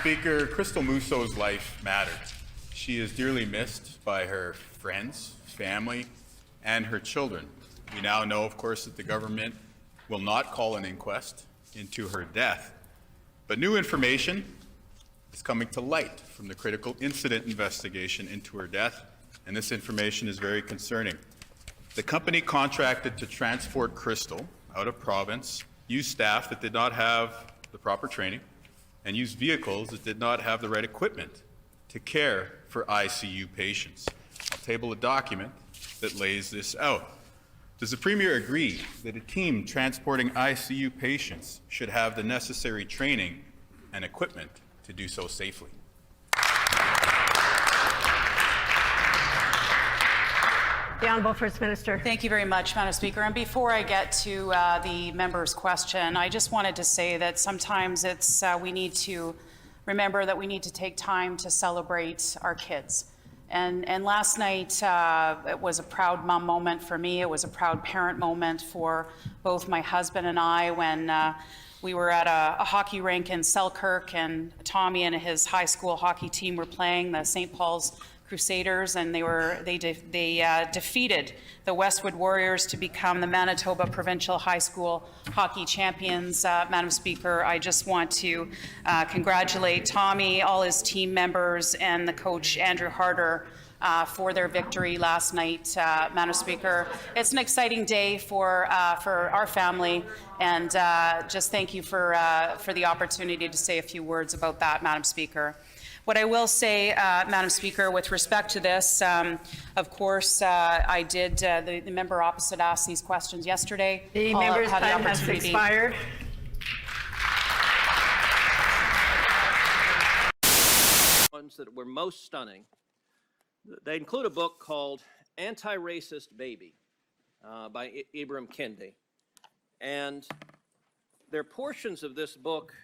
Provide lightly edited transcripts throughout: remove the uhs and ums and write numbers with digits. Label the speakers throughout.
Speaker 1: Speaker, Crystal Musso's life mattered. She is dearly missed by her friends, family, and her children. We now know, of course, that the government will not call an inquest into her death. But new information is coming to light from the critical incident investigation into her death, and this information is very concerning. The company contracted to transport Crystal out of province, used staff that did not have the proper training, and used vehicles that did not have the right equipment to care for ICU patients. I'll table a document that lays this out. Does the Premier agree that a team transporting ICU patients should have the necessary training and equipment to do so safely?
Speaker 2: The Honourable First Minister.
Speaker 3: Thank you very much, Madam Speaker. And before I get to the member's question, I just wanted to say that sometimes it's we need to remember that we need to take time to celebrate our kids. And last night, it was a proud mom moment for me. It was a proud parent moment for both my husband and I when we were at a hockey rink in Selkirk, and Tommy and his high school hockey team were playing the St. Paul's Crusaders, and they defeated the Westwood Warriors to become the Manitoba Provincial High School Hockey Champions. Madam Speaker, I just want to congratulate Tommy, all his team members, and the coach Andrew Harder for their victory last night. Madam Speaker, it's an exciting day for our family, and just thank you for the opportunity to say a few words about that, Madam Speaker. What I will say, Madam Speaker, with respect to this, of course, I did, the member opposite asked these questions yesterday.
Speaker 2: The member's time has expired.
Speaker 4: Ones that were most stunning. They include a book called Anti-Racist Baby by Ibram Kendi. And there are portions of this book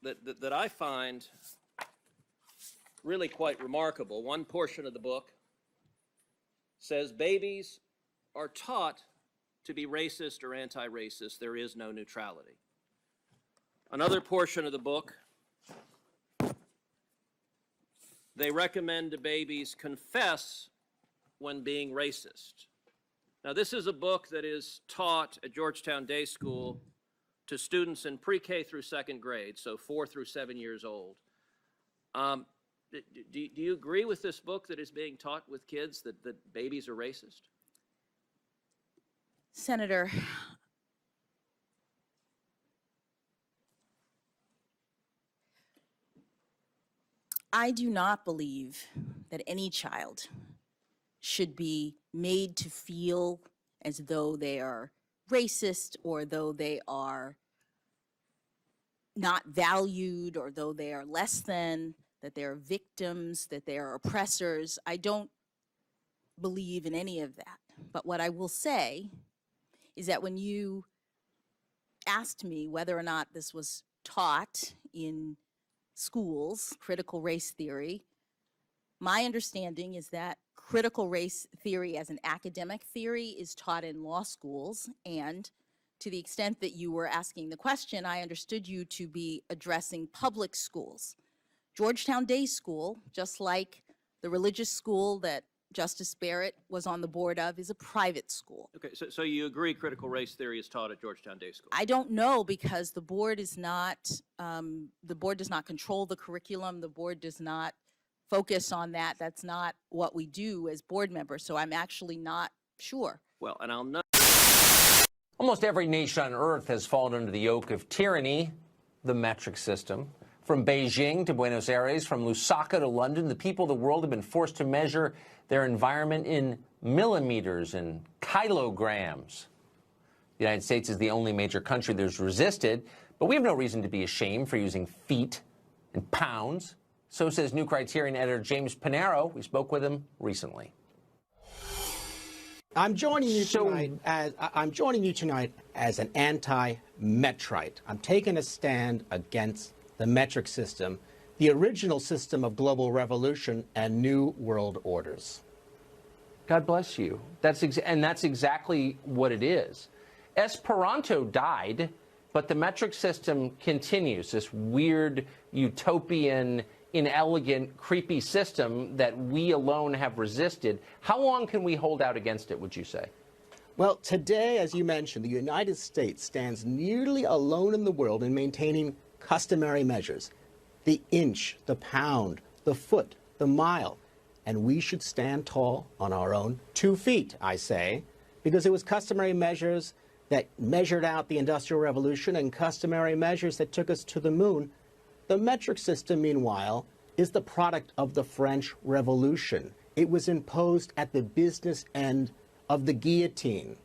Speaker 4: that I find really quite remarkable. One portion of the book says babies are taught to be racist or anti-racist. There is no neutrality. Another portion of the book, they recommend to babies confess when being racist. Now, this is a book that is taught at Georgetown Day School to students in pre-K through second grade, so 4 through 7 years old. Do you agree with this book that is being taught with kids that babies are racist?
Speaker 5: Senator, I do not believe that any child should be made to feel as though they are racist, or though they are not valued, or though they are less than, that they are victims, that they are oppressors. I don't believe in any of that. But what I will say is that when you asked me whether or not this was taught in schools, critical race theory, my understanding is that critical race theory as an academic theory is taught in law schools, and to the extent that you were asking the question, I understood you to be addressing public schools. Georgetown Day School, just like the religious school that Justice Barrett was on the board of, is a private school.
Speaker 4: Okay, so you agree critical race theory is taught at Georgetown Day School?
Speaker 5: I don't know, because the board is not, the board does not control the curriculum. The board does not focus on that. That's not what we do as board members, so I'm actually not sure.
Speaker 4: Well, and I'll know.
Speaker 6: Almost every nation on earth has fallen under the yoke of tyranny, the metric system. From Beijing to Buenos Aires, from Lusaka to London, the people of the world have been forced to measure their environment in millimeters and kilograms. The United States is the only major country that has resisted, but we have no reason to be ashamed for using feet and pounds. So says New Criterion editor James Panaro. We spoke with him recently.
Speaker 7: I'm joining you tonight as an anti-metrite. I'm taking a stand against the metric system, the original system of global revolution and new world orders.
Speaker 6: God bless you. That's exactly what it is. Esperanto died but the metric system continues, this weird, utopian, inelegant, creepy system that we alone have resisted. How long can we hold out against it, would you say?
Speaker 7: Well, today, as you mentioned, the United States stands nearly alone in the world in maintaining customary measures. The inch, the pound, the foot, the mile. And we should stand tall on our own 2 feet, I say, because it was customary measures that measured out the Industrial Revolution and customary measures that took us to the moon. The metric system, meanwhile, is the product of the French Revolution. It was imposed at the business end of the guillotine.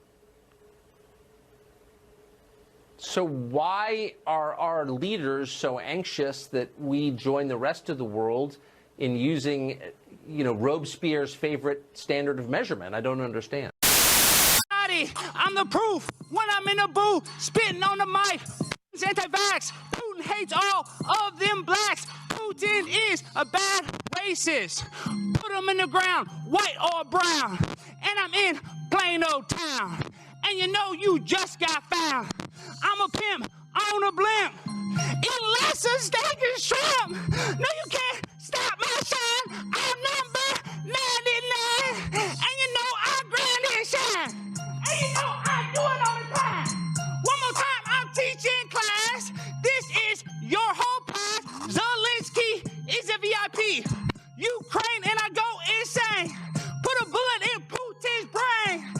Speaker 6: So why are our leaders so anxious that we join the rest of the world in using, Robespierre's favorite standard of measurement? I don't understand.
Speaker 8: I'm the proof when I'm in the booth, spitting on the mic. Anti-vax. Putin hates all of them blacks. Putin is a bad racist. Put him in the ground, white or brown. And I'm in plain old town. And you just got found. I'm a pimp on a blimp. Unless a steak is shrimp. No, you can't stop my shine. I'm number 99. And I grind and shine. And I do it all the time. One more time, I'm teaching class. This is your whole pass. Zelensky is a VIP. Ukraine and I go insane. Put a bullet in Putin's brain.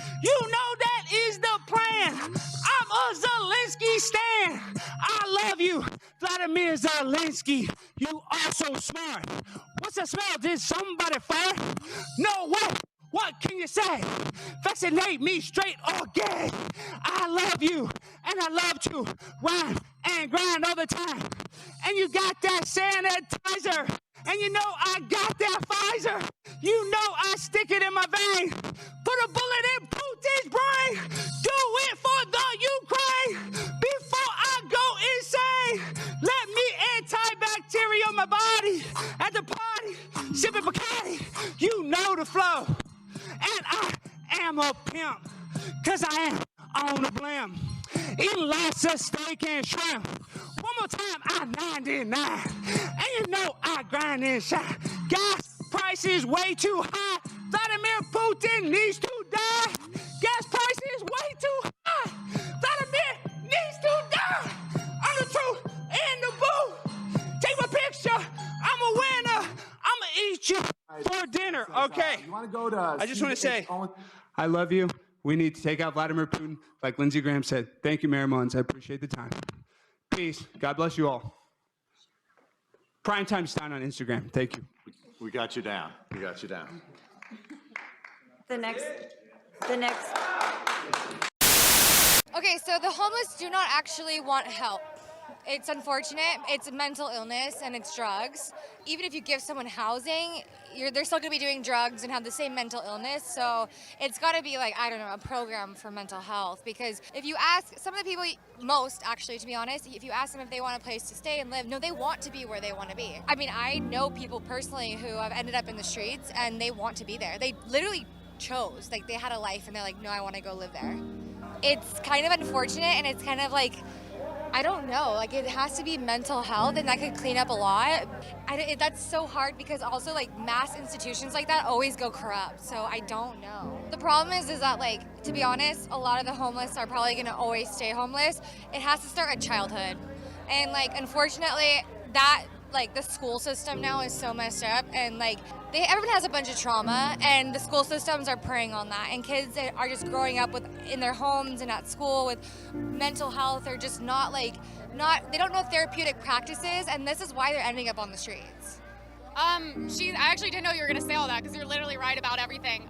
Speaker 8: That is the plan. I'm a Zelensky stan. I love you, Vladimir Zelensky. You are so smart. What's that smell? Did somebody fart? No way. What can you say? Vaccinate me straight or gay. I love you, and I love to rhyme and grind all the time. And you got that sanitizer, and I got that Pfizer. I stick it in my vein. Put a bullet in Putin's brain. Do it for the Ukraine. Before I go insane, let me antibacterial my body at the party. Sipping Bacardi, the flow. And I am a pimp, cause I am on a blimp. Eating lots of steak and shrimp. One more time, I'm 99. And I grind and shine. Gas price is way too high. Vladimir Putin needs to die. Gas price is way too high. Vladimir needs to die. I'm the truth in the booth. Take my picture. I'm a winner. I'ma eat you for dinner. Okay.
Speaker 9: You want to go to?
Speaker 8: I just want to say, I love you. We need to take out Vladimir Putin, like Lindsey Graham said. Thank you, Mayor Mullins. I appreciate the time. Peace. God bless you all. Primetime Stein on Instagram. Thank you.
Speaker 9: We got you down. We got you down.
Speaker 10: The next. Okay, so the homeless do not actually want help. It's unfortunate. It's mental illness and it's drugs. Even if you give someone housing, they're still going to be doing drugs and have the same mental illness. So it's got to be like, I don't know, a program for mental health. Because if you ask some of the people, most actually, to be honest, if you ask them if they want a place to stay and live, no, they want to be where they want to be. I mean, I know people personally who have ended up in the streets and they want to be there. They literally chose, like they had a life and they're like, no, I want to go live there. It's kind of unfortunate and it's kind of like, I don't know, like it has to be mental health and that could clean up a lot. That's so hard because also like mass institutions like that always go corrupt, so I don't know. The problem is that like, to be honest, a lot of the homeless are probably gonna always stay homeless. It has to start at childhood. And like, unfortunately, that like the school system now is so messed up and like everyone has a bunch of trauma and the school systems are preying on that and kids are just growing up in their homes and at school with mental health or just they don't know therapeutic practices and this is why they're ending up on the streets.
Speaker 11: I actually didn't know you were going to say all that because you're literally right about everything.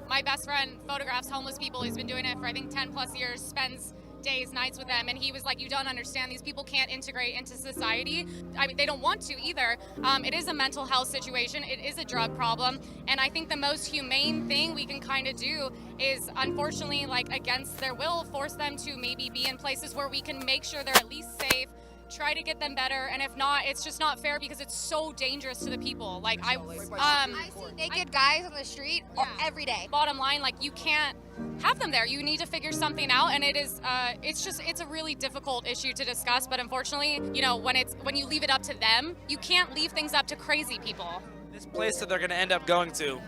Speaker 11: My best friend photographs homeless people. He's been doing it for I think 10 plus years, spends days, nights with them, and he was like, you don't understand, these people can't integrate into society. I mean, they don't want to either. It is a mental health situation, it is a drug problem, and I think the most humane thing we can kind of do is, unfortunately, like against their will, force them to maybe be in places where we can make sure they're at least safe, try to get them better, and if not, it's just not fair because it's so dangerous to the people. Like I
Speaker 10: see naked guys on the street every day.
Speaker 11: Bottom line, like you can't have them there. You need to figure something out, and it's a really difficult issue to discuss. But unfortunately, you know, when you leave it up to them, you can't leave things up to crazy people.
Speaker 12: This place that they're going to end up going to,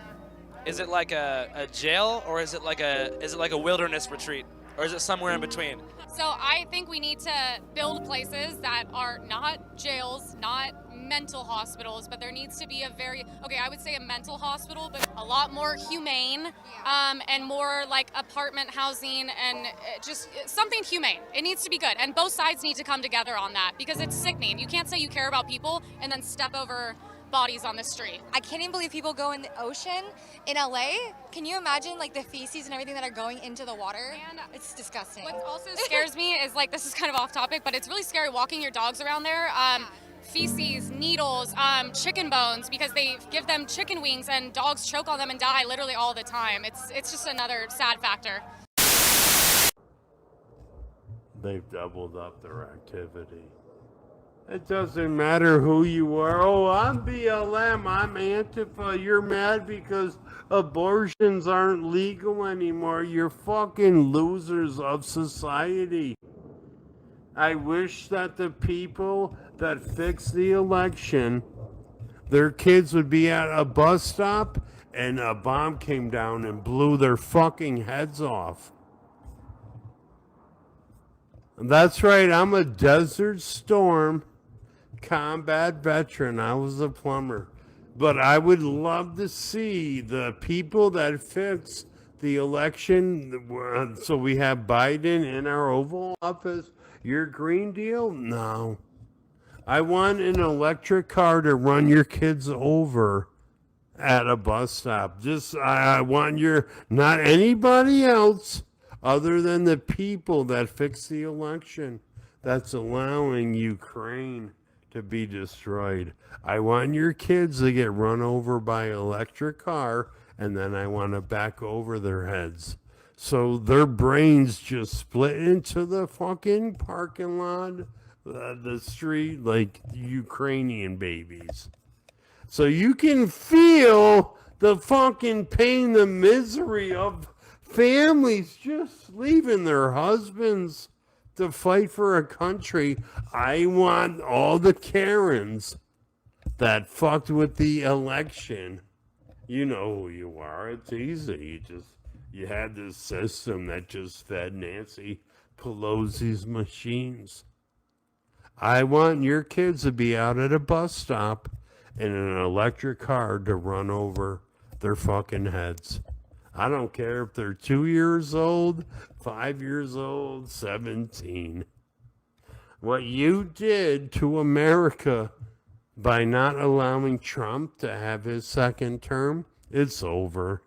Speaker 12: is it like a jail, or is it like a wilderness retreat, or is it somewhere in between?
Speaker 11: So I think we need to build places that are not jails, not mental hospitals, but there needs to be I would say a mental hospital, but a lot more humane, and more like apartment housing, and just something humane. It needs to be good, and both sides need to come together on that, because it's sickening. You can't say you care about people and then step over bodies on the street.
Speaker 10: I can't even believe people go in the ocean in LA. Can you imagine like the feces and everything that are going into the water?
Speaker 11: And
Speaker 10: it's disgusting.
Speaker 11: What also scares me is, like, this is kind of off topic, but it's really scary walking your dogs around there. Feces, needles, chicken bones, because they give them chicken wings and dogs choke on them and die literally all the time. It's just another sad factor.
Speaker 13: They've doubled up their activity. It doesn't matter who you are. Oh, I'm BLM, I'm Antifa. You're mad because abortions aren't legal anymore. You're fucking losers of society. I wish that the people that fixed the election, their kids would be at a bus stop and a bomb came down and blew their fucking heads off. That's right, I'm a Desert Storm combat veteran. I was a plumber. But I would love to see the people that fixed the election, so we have Biden in our Oval Office. Your Green Deal? No. I want an electric car to run your kids over at a bus stop. I want not anybody else other than the people that fixed the election that's allowing Ukraine to be destroyed. I want your kids to get run over by an electric car, and then I want to back over their heads. So their brains just split into the fucking parking lot, the street, like Ukrainian babies. So you can feel the fucking pain, the misery of families just leaving their husbands to fight for a country. I want all the Karens that fucked with the election. You know who you are. It's easy. You had this system that just fed Nancy Pelosi's machines. I want your kids to be out at a bus stop in an electric car to run over their fucking heads. I don't care if they're 2 years old, 5 years old, 17. What you did to America by not allowing Trump to have his second term, it's over.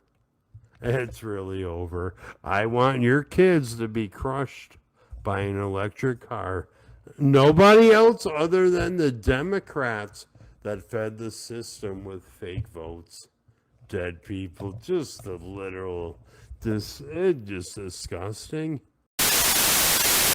Speaker 13: It's really over. I want your kids to be crushed by an electric car. Nobody else other than the Democrats that fed the system with fake votes. Dead people, just the literal, just disgusting.